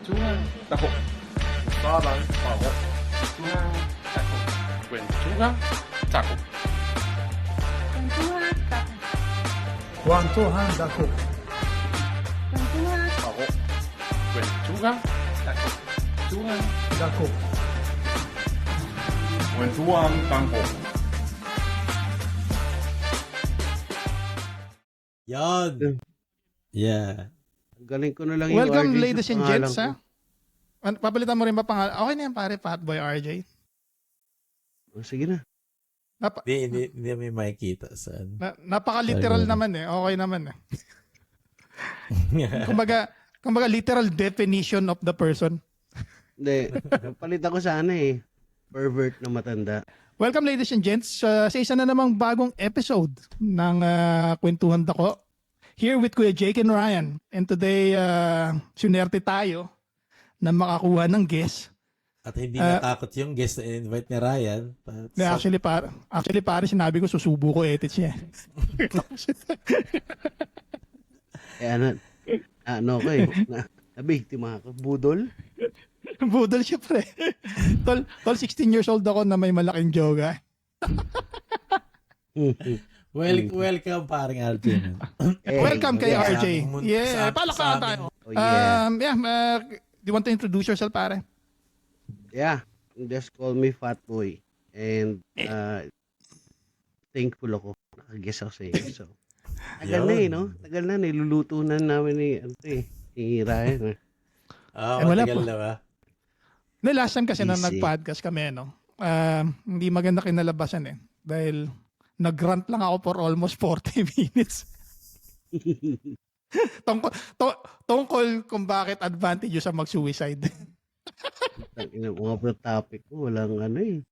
kwentuhan tako. Usapan pako. Kwentuhan tako. Kwentuhan tako. Kwentuhan tako. Kwentuhan dako. Kwentuhan Pako. Kwentuhan tako. Kwentuhan Dako. kwentuhan tako. Yan. Yeah. Galing ko na lang yung Welcome RJ sa ladies and pangalan gents, ko. ha? Papalitan mo rin ba pangalan? Okay na yan, pare, Fatboy RJ. Oh, sige na. Hindi may makikita saan. Napaka-literal Sorry. naman eh. Okay naman eh. Kumbaga literal definition of the person. Hindi. Palitan ko sana eh. Pervert na matanda. Welcome ladies and gents sa isa na namang bagong episode ng Kwentuhan Dako. Here with Kuya Jake and Ryan. And today, sunerte tayo na makakuha ng guest. At hindi natakot yung guest na invite ni Ryan. Actually, pare, sinabi ko, susubo ko edit siya. Ano ko eh. Nabiktima ako. Budol. Budol siya, pre. Tol, 16 years old ako na may malaking joga. Welcome paring RJ. Welcome kay yeah. RJ. Yeah, palakpakan tayo. Oh, yeah. Do you want to introduce yourself, pare? Yeah. Just call me Fat Boy. And thankful ako. Nakag-guess ako sa iyo. So, tagal na eh, no? Tagal na. Niluluto na namin ni Ryan. Wala Matagal po. na ba? Last time kasi nung Easy. nag-podcast kami, no? Hindi maganda kinalabasan eh. Dahil nag-rant lang ako for almost 40 minutes. Tungkol kung bakit advantage sa mag-suicide. Mga topic ko, walang ano eh.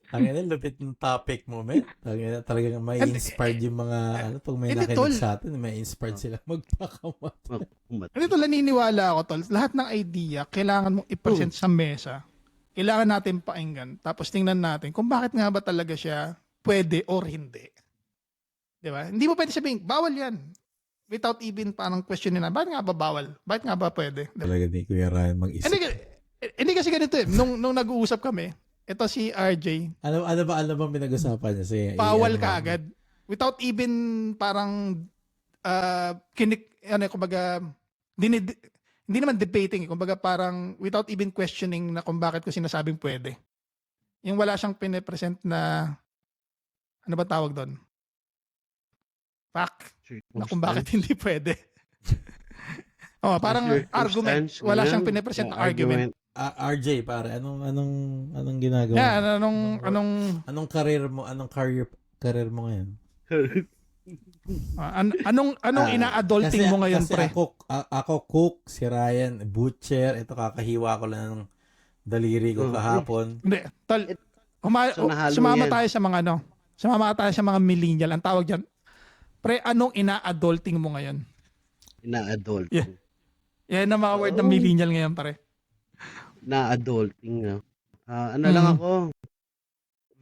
Tangina, lupit ng topic mo, man. Tangina, talagang may inspired yung mga, pag may Hindi, nakinig tol. sa atin, may inspired sila magpakamat. Hindi tol, naniniwala ako tol. Lahat ng idea, kailangan mong i-present sa mesa. Kailangan natin pakinggan. Tapos tingnan natin kung bakit nga ba talaga siya pwede or hindi. Di ba? Hindi mo pwede sabihin, bawal yan. Without even parang questionin na, bakit nga ba bawal? Bakit nga ba pwede? Di ba? Talaga ni Kuya Ryan mag-isip. Hindi kasi ganito eh. Nung nag-uusap kami, ito si RJ, Ano ba pinag-usapan niya? Sige, bawal ano ka mo. agad. Without even parang kumbaga hindi naman debating, kumbaga parang without even questioning na kung bakit ko sinasabing pwede. Yung wala siyang pine-present na ano ba tawag doon? Fact na kung bakit hindi pwede. Parang argument. Wala siyang pine-present na argument. RJ, pare, anong ginagawa? Yeah, mo? anong Anong career mo? Anong career mo ngayon? anong ina-adulting mo ngayon, kasi pre? ako cook, si Ryan butcher, ito kakahiwa ko lang ng daliri ko kahapon. Hindi, tol. So, nahalo Sumama yan. tayo sa mga Sumama tayo sa mga millennial. Ang tawag diyan. Pre, anong ina-adulting mo ngayon? Na-adult. Yeah. Yan ang mga word ng millennial ngayon, pare. Na-adulting. No? Lang ako.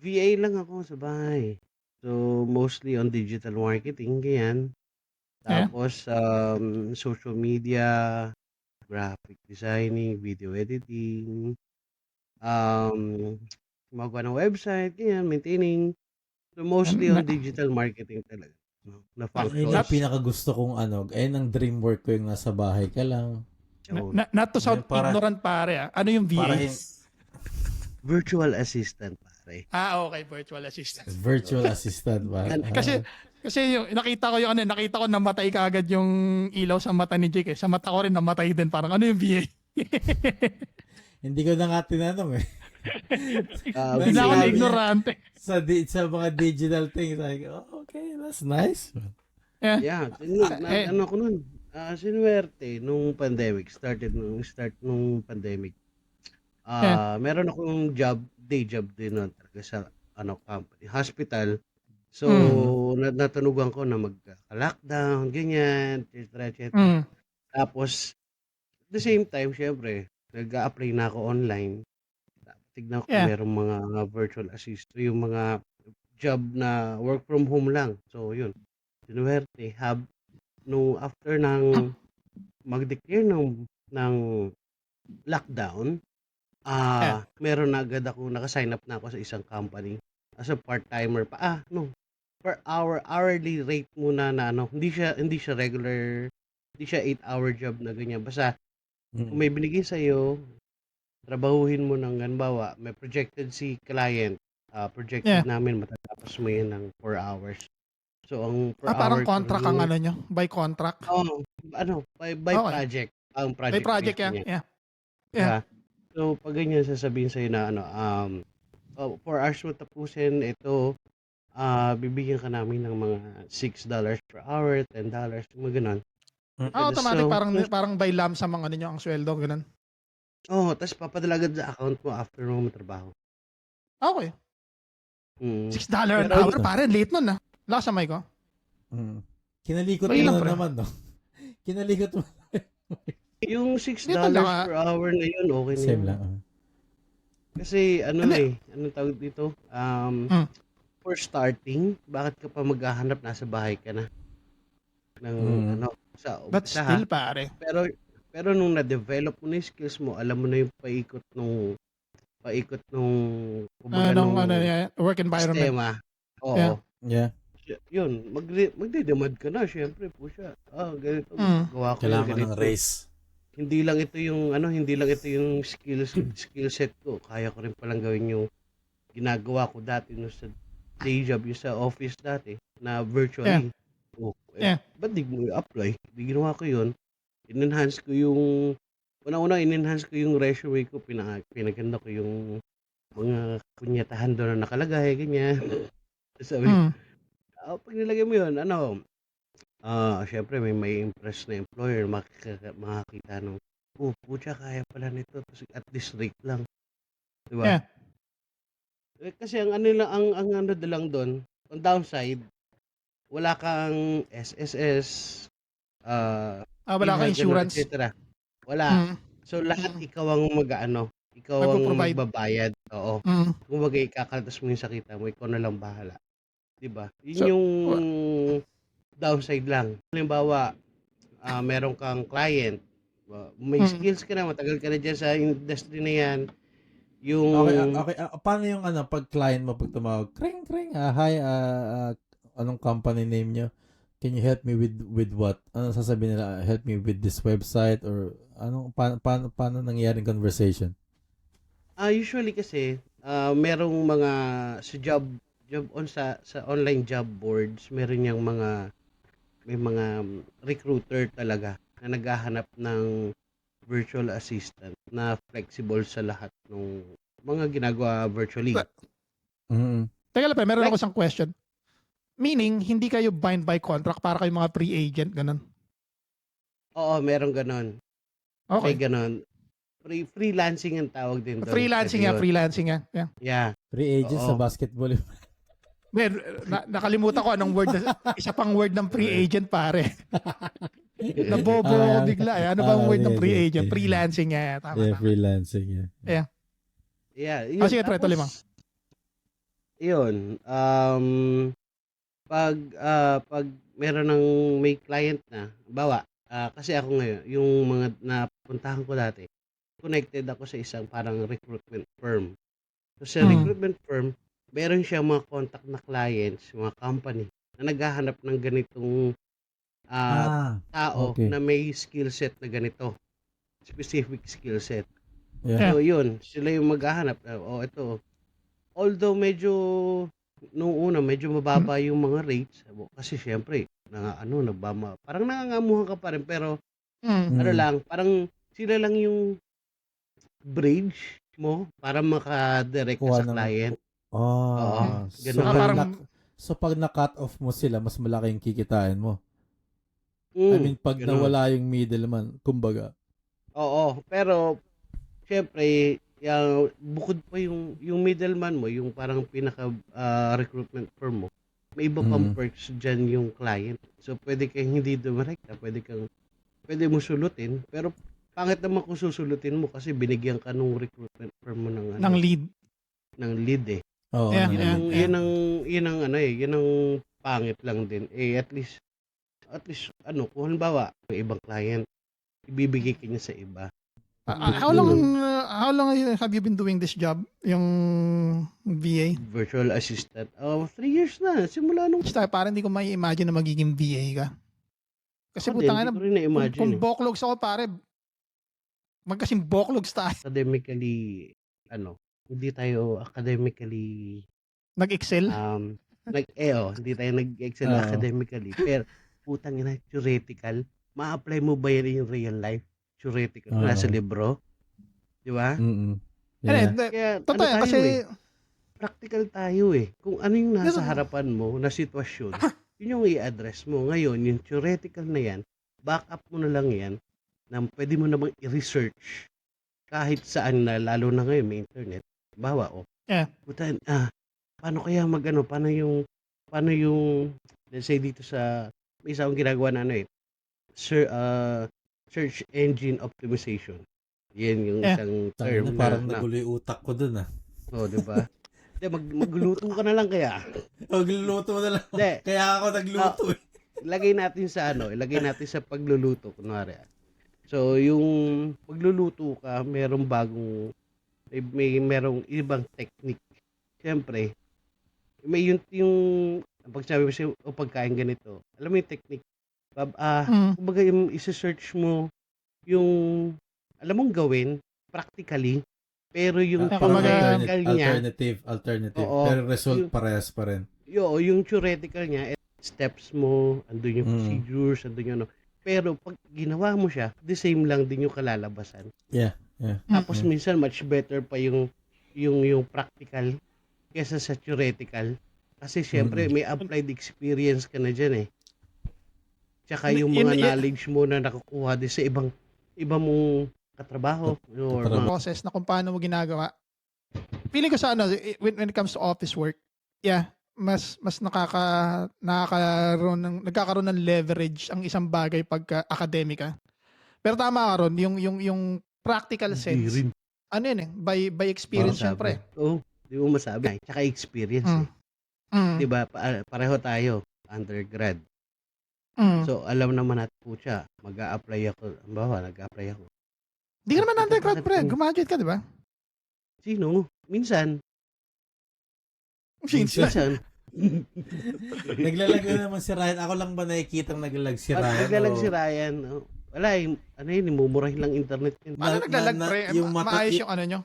VA lang ako sa bahay. So, mostly on digital marketing. Ganyan. Tapos, social media, graphic designing, video editing, magawa ng website, ganyan, maintaining. So, mostly on digital marketing talaga. No? Na Ayun functions. yung pinakagusto kong ang dream work ko yung nasa bahay ka lang. Not to sound Para- ignorant, pare. Ano yung VA? Para Virtual assistant, pare. Okay, virtual assistant. virtual assistant ba? Kasi yung nakita ko namatay kaagad yung ilaw sa mata ni Jake. Sa mata ko rin namatay din. Parang ano yung VA? Hindi ko na nga tinanong eh. Hindi na ako Sinabi- ignorante. sa mga digital things, like, okay, that's nice. Yeah. Ano ko nun? Sinuwerte nung pandemic. Start nung pandemic. Meron akong day job din nun talaga sa company, hospital. So, natunugan ko na magka-lockdown, ganyan, etc. Tapos, at the same time, syempre, nag-a-apply na ako online. Tignan ko kung merong mga virtual assistant, yung mga job na work from home lang. So, yun. Sinuwerte, nung after ng mag-declare ng lockdown, meron na agad ako, naka-sign up na ako sa isang company as a part-timer pa. No, per hour, hourly rate muna na ano, hindi siya regular, hindi siya 8-hour job na ganyan. Basta kung may binigay sa'yo, trabahuhin mo ng halimbawa, may projected si client, projected namin matatapos mo yan ng 4 hours. So, ang per Parang hour ko contract ang ano nyo? By contract? by Okay. project. Ang By project project based yan. niya. Yeah. Yeah. So, pag ganyan sasabihin sa'yo na 4 hours mo tapusin, ito, bibigyan ka namin ng mga $6 per hour, $10, mga ganun. Automatic, So, parang by lump sum ang ano nyo, ang sweldo, ganun. tapos papadala agad sa account mo after mo matrabaho. Okay. Mm. $6 an Pero- hour, pare, late nun Lakas sa mic ko. Kinalikot mo Mahirap, na pre. naman, no? Kinalikot mo. Yung $6 Dito lang, per hour na yun, okay na Same yun. lang. Kasi anong tawag dito? For starting, bakit ka pa maghahanap, nasa bahay ka na? Ng sa But umpisa, still, pare. Pero nung na-develop mo na yung skills mo, alam mo na yung paikot nung kumbaga nung work environment. sistema. Oo. Yeah. Yun, magdidemand ka na, syempre po siya. Ganito, gawa ko Kailangan ganito. ng race. Hindi lang ito yung skill set ko. Kaya ko rin palang gawin yung ginagawa ko dati no sa day job, yung sa office dati na virtually. Ba't di mo i-apply? Di ginawa ko yun. In-enhance ko yung in-enhance ko yung resume ko. Pinaganda ko yung mga kunyatahan doon na nakalagay, ganyan. Sabi, pag nilagay mo yun, syempre may impress na employer, makakita nung, pucha, kaya pala nito, at this rate lang. Diba? Yeah. Kasi ang lang doon, ang downside, wala kang SSS, Wala kang insurance. etc. Wala. So, lahat ikaw ang ikaw ang Magpo-provide. magbabayad. Oo. Kung bagay, ikakaltas mo yung sakita mo, ikaw na lang bahala. Diba? Yun So, yung downside lang. Halimbawa, meron kang client, may skills ka na, matagal ka na dyan sa industry na yan, yung... Okay. Paano yung pag client mo, pag tumawag, kring, hi, anong company name nyo? Can you help me with what? Ano sasabihin nila? Help me with this website? Or paano nangyaring conversation? Usually kasi, merong mga sa job sa online job boards, meron yung may mga recruiter talaga na naghahanap ng virtual assistant na flexible sa lahat ng mga ginagawa virtually. Teka lang, meron ako isang question. Meaning, hindi kayo bind by contract para kayo mga free agent, ganun? Oo, meron ganon. Okay. May ganon. Freelancing ang tawag din doon. Freelancing Kasi yan, yun. freelancing yan. Yeah. Yeah. Free agent Oo. sa basketball. Nakalimutan ko anong word, isa pang word ng free agent, pare. Nabobo ko bigla. Ano bang word ng free agent? Freelancing yan. Tama, Yeah, tama. freelancing. Yeah. Yeah. Sige, pre, tuloy mo. Yun. Pag meron ng may client na, kasi ako ngayon, yung mga napuntahan ko dati, connected ako sa isang parang recruitment firm. So sa recruitment firm, meron siya mga contact na clients, mga company, na naghahanap ng ganitong tao okay. na may skill set na ganito. Specific skill set. Yeah. So yun, sila yung maghahanap. Ito. Although nung una, medyo mababa yung mga rates. Kasi syempre, parang nangangamuhan ka pa rin. Pero, parang sila lang yung bridge mo para makadirect ka sa client. Ganun. So pag na-cut off mo sila, mas malaki yung kikitain mo. I mean, pag ganun. nawala yung middleman, kumbaga. Oo, pero syempre, bukod pa yung middleman mo, yung parang pinaka recruitment firm mo, may iba pang perks dyan yung client. So pwede kang hindi dumirekta, pwede mo sulutin, pero pangit naman kung susulutin mo kasi binigyan ka nung recruitment firm mo ng lead. Ng lead eh. Oo. Yun ang pangit lang din. At least kung halimbawa, may ibang client, ibibigay ka niya sa iba. How long have you been doing this job? Yung VA? Virtual assistant. 3 years na. Simula nung... Basta parang hindi ko may imagine na magiging VA ka. Kasi Ako din, putang hindi ina, ko rin na-imagine. kung eh. boklogs ako pare, magkasing boklogs tayo. Academically, hindi tayo academically, Nag-excel? hindi tayo nag-excel Oo. academically. Pero, putang ina, theoretical. Ma-apply mo ba yan in real life? Theoretical. Oo. Nasa libro. Di ba? Mm-mm. Yeah. Yeah. Kaya, Totoo yan, tayo kasi practical tayo eh. Kung ano yung nasa Pero- harapan mo na sitwasyon, yun yung i-address mo. Ngayon, yung theoretical na yan, back up mo na lang yan na pwede mo namang i-research kahit saan na, lalo na ngayon may internet. Bawa, Yeah. putan, paano kaya paano yung, let's say dito sa, may isa akong ginagawa na search engine optimization. Yan yung Yeah. isang Tangina, term parang na, nagulo yung utak ko dun ah. di ba? Hindi, magluto ka na lang kaya. Magluluto mo na lang. Hindi. Kaya ako nagluto eh. Ilagay natin sa pagluluto kunwari. So, yung pagluluto ka, merong merong ibang technique. Siyempre, may yung pag sabi mo siya, pagkain ganito, alam mo yung technique. Kumbaga yung isa-search mo yung alam mong gawin practically, pero yung Parang theoretical niya, Alternative. Oo. Pero result Yung- parehas pa rin. yung theoretical niya, steps mo, andun yung Mm. procedures, andun yung Pero pag ginawa mo siya, the same lang din yung kalalabasan. Yeah. Tapos minsan much better pa yung practical kaysa sa theoretical. Kasi syempre may applied experience ka na dyan eh. Tsaka yung mga knowledge mo na nakukuha din sa ibang mong katrabaho. Or mga, process na kung paano mo ginagawa. Feeling ko sa when it comes to office work, yeah, mas nagkakaroon ng leverage ang isang bagay pagka academic ka. Pero tama ka ron, yung practical Hindi sense. rin. Ano yun eh, by experience syempre. Oo, di mo masabi. Tsaka experience eh. Di ba? Pareho tayo, undergrad. So, alam naman natin po siya, mag-a-apply ako. Nag-a-apply ako. Di ka naman undergrad pre, graduate ka, di ba? Sino? Minsan. Minsan. Naglalag na naman si Ryan. Ako lang ba nakikitang naglalag si Ryan? Naglalag o- si Ryan. Wala, mumurahin lang internet yun. Paano naglalag pre? yung mata- Maayos yung ano nyo.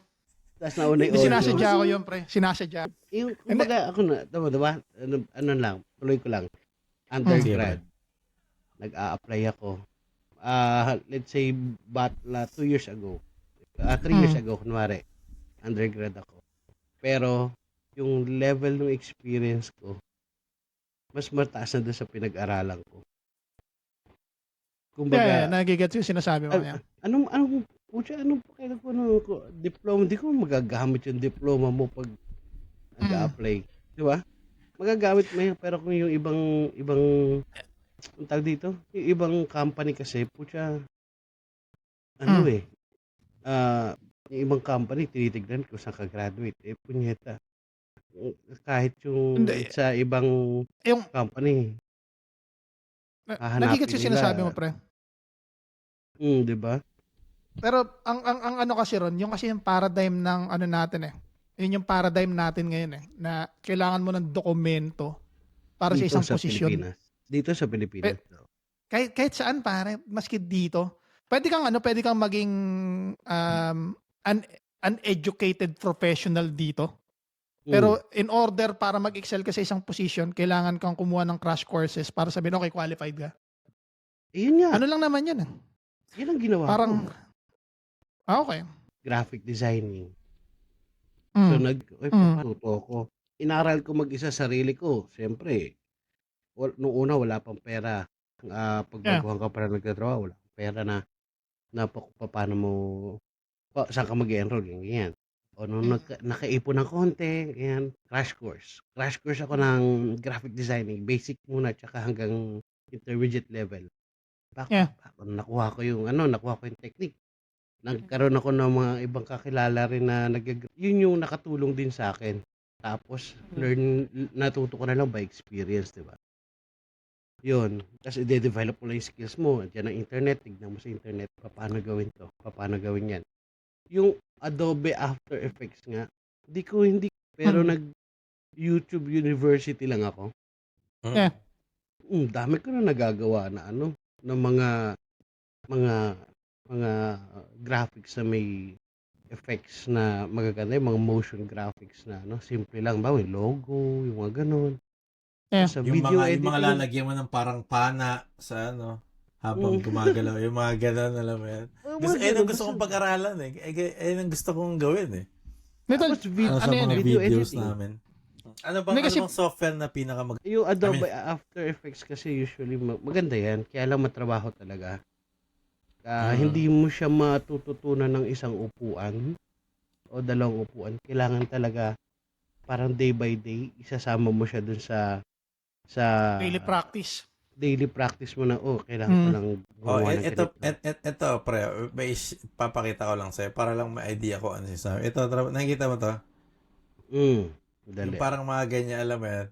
Tapos nauna yung Hindi audio. sinasadya ko yun pre. Sinasadya. Yung, kumbaga, ako na, diba? Ano lang, tuloy ko lang. Undergrad. Nag-a-apply ako. Let's say, 2 years ago. 3 years ago, kunwari. Undergrad ako. Pero, yung level ng experience ko, mas mataas na doon sa pinag-aralan ko. Kumbaga, Nagigets yung sinasabi mo niya. anong pakailan ko diploma, hindi ko magagamit yung diploma mo pag nag-a-apply. Di ba? Magagamit mo yan, pero kung yung ibang ang tawag dito, yung ibang company kasi, yung ibang company, tinitignan kung saan ka graduate. Punyeta. Kahit yung Hindi. sa ibang Yung company. Hahanapin nagigets yung nila. sinasabi mo pre. Di ba? Pero ang ano kasi ron, yung kasi yung paradigm ng ano natin eh. Yun yung paradigm natin ngayon eh, na kailangan mo ng dokumento para sa Dito isang posisyon. Pilipinas. Dito sa Pilipinas. Kahit saan pare, maski dito. Pwede kang maging uneducated professional dito. Pero in order para mag-excel ka sa isang position, kailangan kang kumuha ng crash courses para sabihin, okay, qualified ka. Yun nga. Ano lang naman yun eh. Yun ang ginawa Parang, ko. Okay. Graphic designing. So, natuto ko. Inaral ko mag-isa sarili ko. Siyempre, noong una wala pang pera. Pagbaguhan ka para nagtatrabaho, wala pang pera na paano mo, saan ka mag-enroll, ganyan. O nung nakaipon ng konti, yan, crash course. Crash course ako ng graphic designing. Basic muna, tsaka hanggang intermediate level. Nakuha ko yung technique. Nagkaroon ako ng mga ibang kakilala rin na yun yung nakatulong din sa akin. Tapos, natuto ko na lang by experience, di ba? Yun. Tapos, i-develop mo lang yung skills mo. Diyan ang internet, tignan mo sa internet, paano gawin to, paano gawin yan. yung Adobe After Effects nga, hindi, pero nag-YouTube University lang ako. Yeah. Dami ko na nagagawa na ng mga graphics na may effects na magaganda, yung mga motion graphics na simple lang ba, yung logo, yung mga ganun. Yeah. Sa Yung video mga editing, lalagyan mo ng parang pana sa habang gumagalaw. Yung mga ganun, alam mo yan. Gusto, mga ganun, gusto kong basta- pag-aralan eh. Ang gusto kong gawin eh. Tol, Tapos vid- Sa ano yan mga eh? video videos editing. namin. Ano Hindi kasi- bang software na pinaka Yung Adobe After Effects kasi usually maganda yan, kaya lang matrabaho talaga. Hindi mo siya matututunan ng isang upuan o dalawang upuan. Kailangan talaga parang day by day, isasama mo siya dun sa daily practice. daily practice mo na, kailangan ko lang Oh, gumawa ng ito, ganito. ito, pre, papakita ko lang sa'yo para lang may idea ko ano sinasabi. Ito, nakikita mo to? Dali. Yung parang mga ganyan, alam mo yan?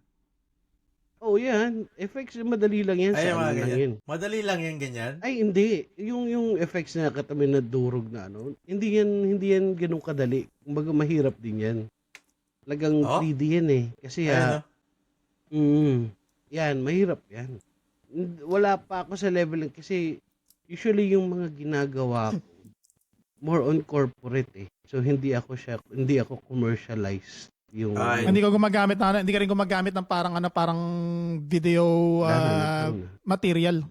Yan. Effects, madali lang yan. Ay, Sa mga ano lang ganyan. yan. Madali lang yan, ganyan? Ay, hindi. Yung effects na katabi na durog na hindi yan ganun kadali. Kumbaga mahirap din yan. Talagang Oh? 3D yan eh. Kasi Ayun, yan, mahirap yan. Wala pa ako sa level kasi usually yung mga ginagawa ko more on corporate eh. So hindi ako commercialized yung Ay. Hindi ka rin gumagamit ng parang video Lalo na. material.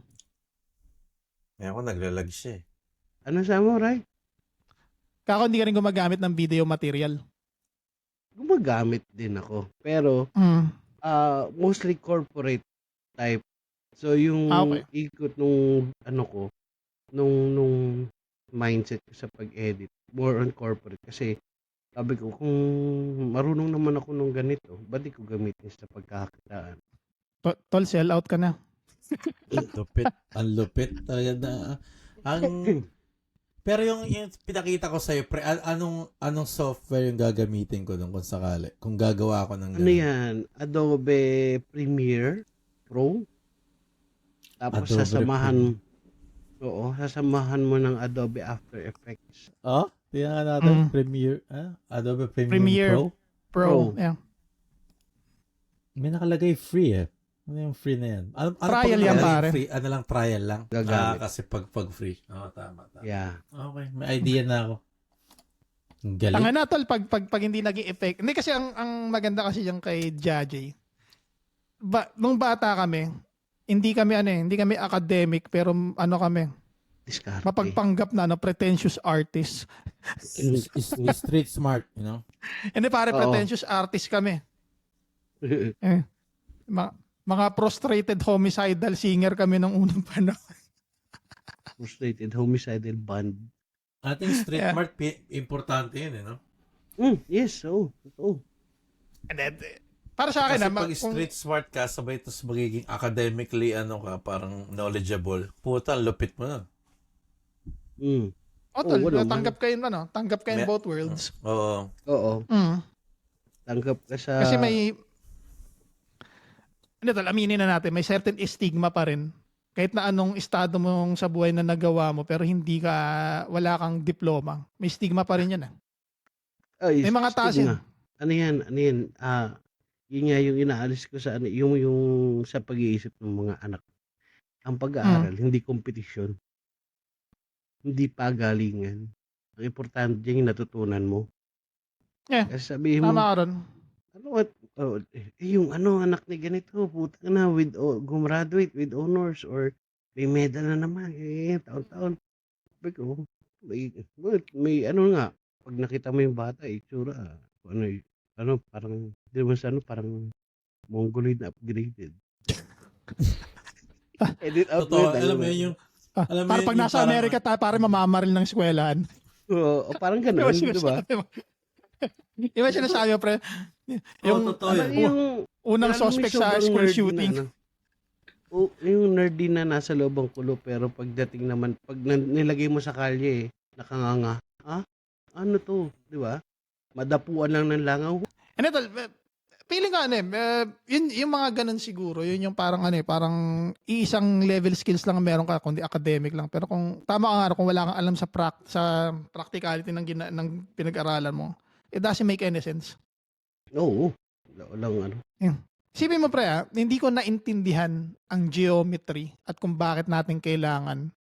Ngayon ko naglalag siya eh. Ano sa mo, Ray? Kako hindi ka rin gumagamit ng video material. Gumagamit din ako. Pero mostly corporate type. So yung Okay. ikot nung nung mindset ko sa pag-edit, more on corporate kasi sabi ko kung marunong naman ako nung ganito, ba't di ko gamitin sa pagkakakitaan? Tol, sell out ka na. Lupit. Ang lupit talaga na. Pero yung pinakita ko sa'yo, pre, anong software yung gagamitin ko doon kung sakali? Kung gagawa ako ng Ano yan? Adobe Premiere Pro. Tapos Adobe sasamahan mo ng Adobe After Effects. Oh? Tingnan nga natin. Mm. Premiere. Adobe Premiere Premiere. Pro? Pro. Pro. Yeah. May nakalagay free eh. Ano yung free na yan? Ano Trial pag yan, nakalagay pare. Free? Ano lang, trial lang? Gagamit. Kasi pag free. Oo, tama. Yeah. Okay, may idea na ako. Ang galing. Tanga na tol pag hindi naging effect. Hindi kasi ang maganda kasi yung kay Jajay. Nung bata kami, hindi kami academic pero kami, Discarte. mapagpanggap na pretentious artist. Is street smart, you know? Hindi pare, Oo. pretentious artist kami. Mga prostrated homicidal singer kami ng unang panahon. Frustrated homicidal band. Ating street Yeah. smart, importante yun, eh, no? Yes, totoo. And then, para sa akin, Kasi pag street smart ka, sabay ito magiging academically, parang knowledgeable. Puta, ang lupit mo na. tol, wala man. tanggap kayo in both worlds. Oo. Oo. Mm. Tanggap ka sa... Kasi tol, aminin na natin, may certain stigma pa rin. Kahit na anong estado mo sa buhay na nagawa mo, pero wala kang diploma, may stigma pa rin yan. Ay, May mga taas stigma. Ano yan? Yun nga yung inaalis ko sa yung sa pag-iisip ng mga anak. Ang pag-aaral, hindi kompetisyon. Hindi pagalingan. Ang importante dyan yung natutunan mo. Yeah. Kasi sabihin mo, Tama ka ron. yung anak ni ganito, puta na, gumraduate with honors or may medal na naman, taon-taon. Sabi ko, may nga, pag nakita mo yung bata, itsura, parang, di naman sa parang Mongoloid na upgraded. Edit out Totoo, alam mo yun yung... Alam mo Para yun, pag yung nasa parang- Amerika tayo, para mamamaril ng eskwelahan. O parang ganun, di ba? Yung sinasabi mo, pre. Yung totoo yun. Yung unang alam mo, suspect yung sa sobrang school nerdy shooting. na, yung nerdy na nasa loob ng kulo, pero pagdating naman, pag nilagay mo sa kalye, nakanganga, ano to, di ba? Madapuan lang ng langaw. And tol, feeling ko yun yung mga ganun siguro, yun yung parang parang iisang level skills lang ang meron ka kundi academic lang. Pero kung tama ka nga kung wala kang alam sa practicality ng pinag-aralan mo, it doesn't make any sense. Oo. Walang ano. Isipin mo pre, hindi ko naintindihan ang geometry at kung bakit natin kailangan.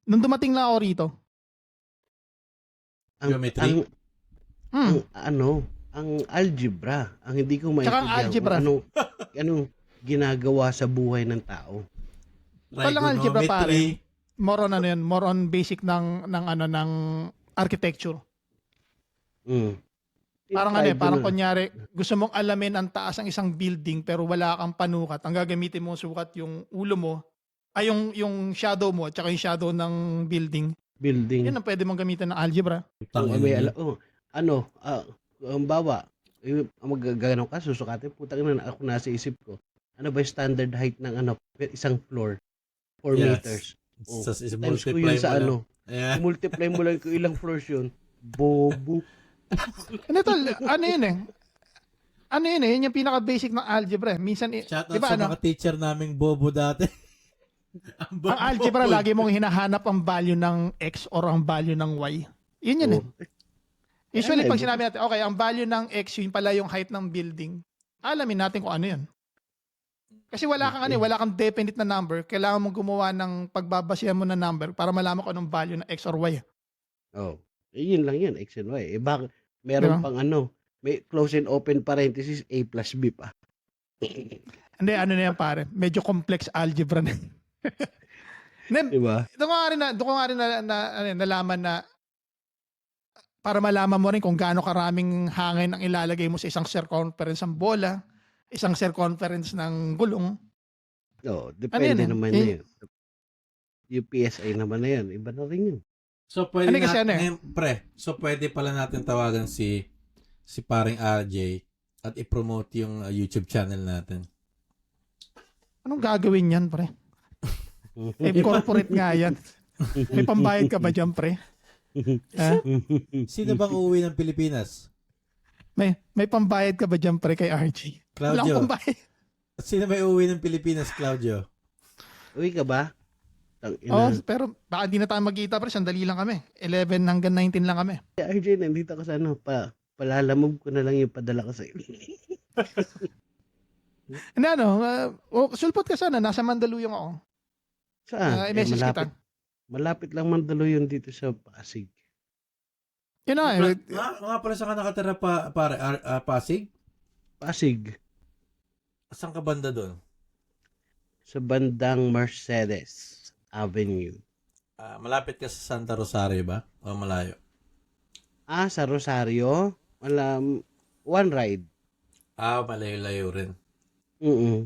Nung dumating lang ako rito, Geometry? Ang algebra, ang hindi ko Tsaka ang algebra. maintindihan kung anong ginagawa sa buhay ng tao. Walang algebra, Trigonometry. more on basic ng architecture. Parang parang kunyari, gusto mong alamin ang taas ng isang building pero wala kang panukat. Ang gagamitin mong sukat yung ulo mo, ay yung shadow mo at saka yung shadow ng building. Yun ang pwede mong gamitin ng algebra. Bawa, magagano ka, susukatin, putang ina, ako nasa isip ko. Ano ba yung standard height ng isang floor? 4 meters. Oh, times ko yun sa Yeah. multiply mo lang kung ilang floors yun. Bobo. Yun yun yung pinaka-basic ng algebra. Minsan, Shout out diba, sa mga teacher naming bobo dati. ang algebra, lagi mong hinahanap ang value ng X or ang value ng Y. Yun. Usually, pag sinabi natin, okay, ang value ng X, yun pala yung height ng building, alamin natin kung ano yun. Kasi wala kang definite na number. Kailangan mong gumawa ng pagbabasihan mo na number para malaman kung anong value ng X or Y. Yun lang yun, X and Y. Bakit? Meron pang may close and open parenthesis, A plus B pa. Hindi, na yan pare. Medyo complex algebra na. Diba? Doon ko nga rin nalaman na para malaman mo rin kung gaano karaming hangin ang ilalagay mo sa isang circumference ng bola, isang circumference ng gulong. Depende naman na yun. Yung PSI naman na yan. Iba na rin yun. So pwede kasi pwede pala natin tawagan si paring RJ at i-promote yung YouTube channel natin. Anong gagawin yan, pre? Corporate nga yan. May pambayad ka ba dyan, pre? Sino bang uuwi ng Pilipinas? May pambayad ka ba dyan, pre, kay RJ? Wala Claudio. akong pambayad. Sino may uuwi ng Pilipinas, Claudio? Uwi ka ba? Pero baka hindi na tayo magkita, pre. Sandali lang kami. 11 hanggang 19 lang kami. RJ, nandito ka sa palalamog ko na lang yung padala ko sa'yo. Hindi sulpot ka sana. Nasa Mandaluyong ako. Saan? I-message kita. Malapit lang Mandaluyong dito sa Pasig. Yun na Mga pala saan ka nakatira Pasig? Pasig. Saan ka banda doon? Sa bandang Mercedes Avenue. Malapit ka sa Santa Rosario ba? O malayo? Sa Rosario? One ride. Malayo-layo rin.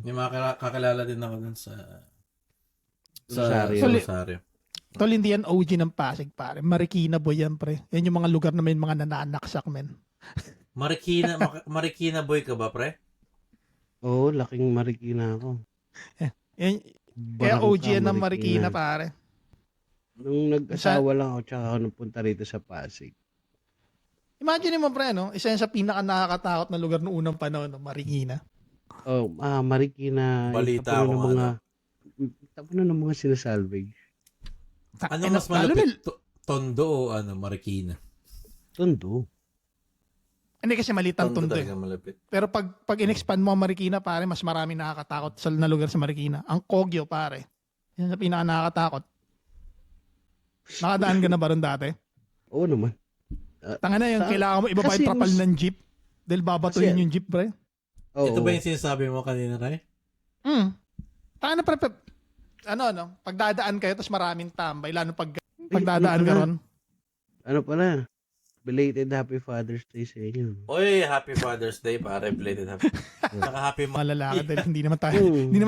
May mga kakilala din ako dun sa Rosario. Tol, hindi yan OG ng Pasig, pare. Marikina boy yan, pre. Yan yung mga lugar na may mga nananaksak, men. Marikina boy ka ba, pre? Oo, laking Marikina ako. Kaya OG yan ng Marikina, pare. Nung nag-asawa lang ako, tsaka ako napunta rito sa Pasig. Imagine mo, pre, isa yan sa pinaka nakakatakot na lugar noong unang panahon, Marikina. Marikina. Balita ako Tapunan ng mga sinasalvage. Ano mas malapit? Tondo o Marikina? Tondo. Hindi kasi maliit ang Tondo. Malapit. Pero pag in-expand mo ang Marikina, pare, mas marami nakakatakot na lugar sa Marikina. Ang Kogyo, pare. Yan sa pinaka nakakatakot. Nakadaan ka na ba ron dati? Oo naman. Tanga na yung kailangan mo ibaba yung trapal ng jeep. Dahil babatuhin yung jeep, pre. Ito ba yung sinasabi mo kanina, Ray? Tanga na, pre. Pagdadaan kayo, tapos maraming tambay. Lalo pagdadaan ka ron. Ano pala? Belated Happy Father's Day sa inyo. Oy, Happy Father's Day, pare. Belated happy. Saka happy Mga lalaki dahil hindi naman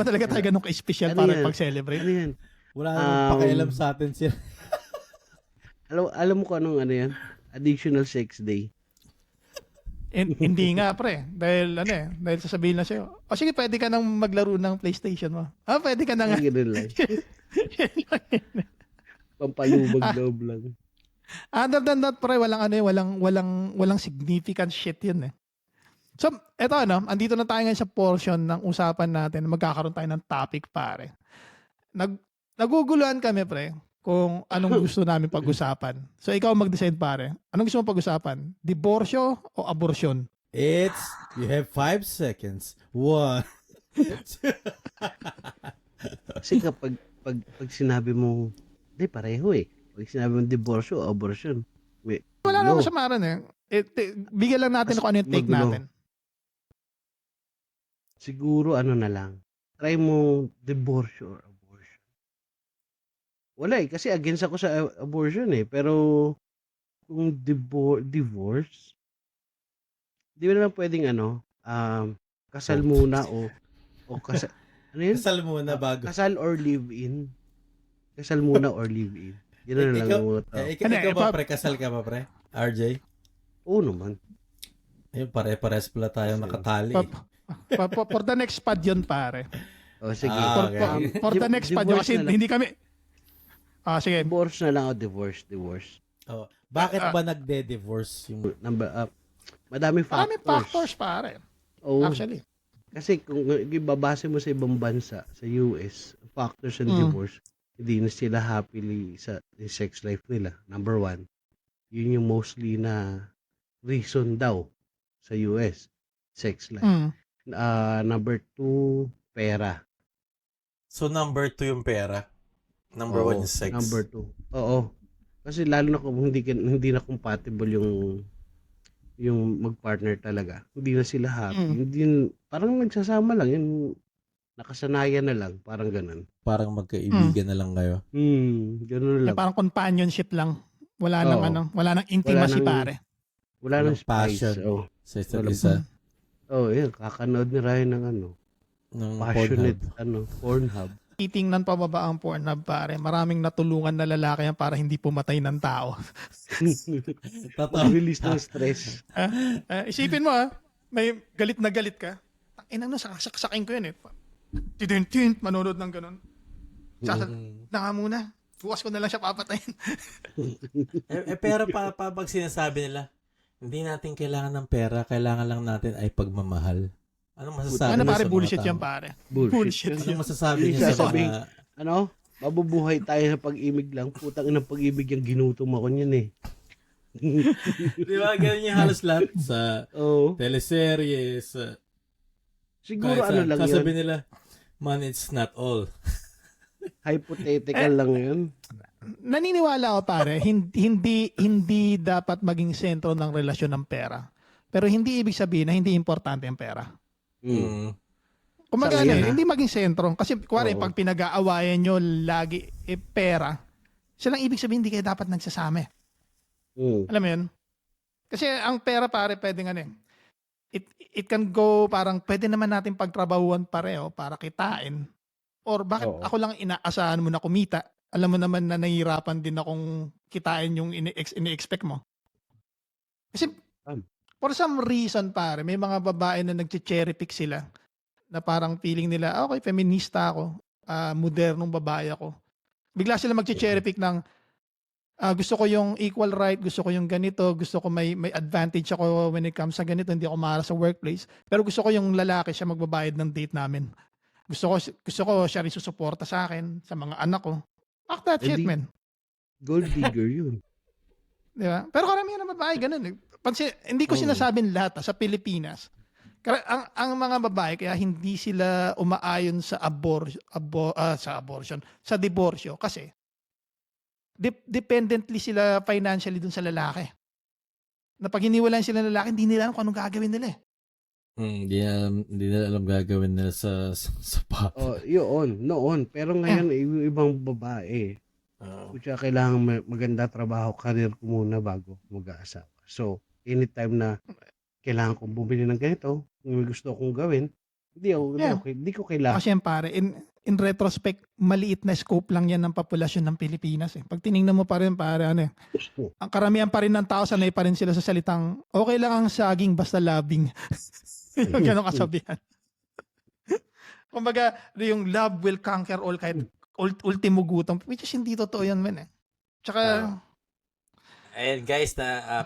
talaga tayo ganun ka-special para pag-celebrate. Ano yan? Wala namang pakialam sa atin siya. Alam mo kung anong yan? Additional Sex Day. Hindi nga, pre. Dahil sasabihin na sa'yo, sige, pwede ka nang maglaro ng PlayStation mo. Pwede ka na nga. Ganun lang. Pampalubag loob lang. Other than that, pre, walang significant shit yun . So, eto andito na tayo ngayon sa portion ng usapan natin. Magkakaroon tayo ng topic, pare. Naguguluhan kami, pre, kung anong gusto namin pag-usapan. So, ikaw mag-decide, pare. Anong gusto mo pag-usapan? Diborsyo o abortion? You have 5 seconds. 1. Kasi pag sinabi mo, di pareho eh. Pag sinabi mo diborsyo o abortion, Wala naman sa maran eh. Bigyan lang natin kung ano yung take Magulo. natin. Siguro ano na lang. Try mo diborsyo or abortion. Wala eh. Kasi against ako sa abortion eh. Pero kung divorce, di ba naman pwedeng kasal muna o kasal. Ano yun? Kasal muna bago. Kasal or live-in. Kasal muna or live-in. Yun na lang Ikaw- yung mga tao. Ikaw ba, pre? Kasal ka ba, pre? RJ? Oo naman. Ayun, pare-pares pala tayong nakatali. For the next pod yun, pare. O sige. Okay. For the next pod yun. Divorce Kasi na lang. hindi kami... sige. Divorce na lang o divorce. Oh, bakit ba nagde-divorce yung... Madaming Maraming factors, factors. pare. Oo. Actually. Kasi kung ibabase mo sa ibang bansa, sa US, factors and divorce, hindi na sila happily sa sex life nila. Number 1. Yun yung mostly na reason daw sa US. Sex life. Number 2, pera. So, number 2 yung pera. Number 1 is sex. Number 2. Oo. Kasi lalo na kung hindi na compatible yung mag-partner talaga. Hindi na sila happy. Hindi, parang nagsasama lang. Yung nakasanayan na lang. Parang ganun. Parang magkaibigan na lang kayo. Ganun lang. Parang companionship lang. Wala Oo. nang wala nang intimacy, Wala nang- pare. Wala nang Walang spice. passion. Oh. Sa isa't Walang- isa. Yun. Kakanood ni Ryan ng Ng passionate, Pornhub. Pornhub. Titingnan pa ba ang Pornhub, pare? Maraming natulungan na lalaki yan para hindi pumatay ng tao. Totoo. Release ng stress. Isipin mo may galit na galit ka. Tangina na, saksakin ko yan eh. Tidin, manonood ng ganun. Naka muna. Bukas ko na lang siya papatayin. Pero pag sinasabi nila, hindi natin kailangan ng pera, kailangan lang natin ay pagmamahal. Anong masasabi Ano niyo pare, sa mga bullshit tao? yan, pare. Bullshit. Bullshit. Anong masasabi Hindi niyo sa sasabihin. mga... Mabubuhay tayo sa pag-ibig lang. Putang inang pag-ibig yung ginutom ako niyan eh. Di ba? Ganyan yung halos lahat sa Oo. teleserye, sa... Siguro kahit ano sa- lang sasabihin yun. nila, man, it's not all. Hypothetical lang yun. Naniniwala ako, pare, hindi dapat maging sentro ng relasyon ng pera. Pero hindi ibig sabihin na hindi importante ang pera. Kumbaga, Sa ngayon, hindi maging sentro. Kasi, kuwari, Oo. pag pinag-aawayan nyo lagi pera, silang ibig sabihin hindi kayo dapat nagsasama. Alam mo yun? Kasi ang pera, pare, pwedeng it can go, parang pwede naman natin pagtrabahuan pareho para kitain. Or bakit Oo. ako lang inaasahan mo na kumita? Alam mo naman na nahihirapan din akong kitain yung ini-expect mo. Kasi, for some reason, pare, may mga babae na nag-cherry pick sila na parang feeling nila, okay, feminista ako, modernong babae ako. Bigla sila mag-cherry pick ng gusto ko yung equal right, gusto ko yung ganito, gusto ko may advantage ako when it comes sa ganito, hindi ako mahal sa workplace. Pero gusto ko yung lalaki siya magbabayad ng date namin. Gusto ko siya rin susuporta sa akin, sa mga anak ko. Fuck that shit, man. Gold digger yun. Di ba? Pero karamihan ng babae, ganun. Hindi ko sinasabing lahat sa Pilipinas. Ang mga babae, kaya hindi sila umaayon sa abortion, sa diborsyo. Kasi, dependently sila financially dun sa lalaki. Na pag hiniwalaan sila ng lalaki, hindi nila alam kung anong gagawin nila eh. Hindi na alam gagawin nila sa pop. Yun, noon. Pero ngayon, ibang babae. Kaya kailangan maganda trabaho, career ko muna bago mag-aasawa. So, anytime na kailangan kong bumili ng ganito, kung may gusto kong gawin, hindi ko kailangan. Kasi pare, in retrospect, maliit na scope lang yan ng populasyon ng Pilipinas eh. Pag tinignan mo pa rin, pare, ang karamihan pa rin ng tao, sanay pa rin sila sa salitang, okay lang ang saging basta labing. Yung gano'ng kasabihan. Kumbaga, yung love will conquer all, kahit ultimo gutom, which is hindi totoo yan, man eh. Tsaka, Ayan guys,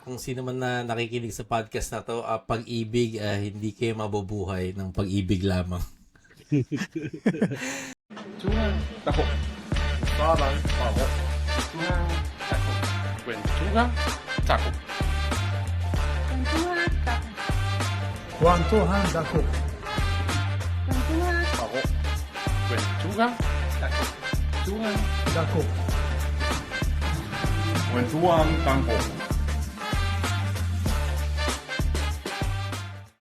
kung sino man na nakikinig sa podcast na to, pag-ibig, hindi kayo mabubuhay ng pag-ibig lamang. 중앙 딱고 사방 하고 중앙 딱고 왼중앙 딱고 Kwentuhan, tako. Kwentuhan dako. Kwentuhan, 하고 왼중앙 딱고 중앙 Dako. 왼중앙 땅고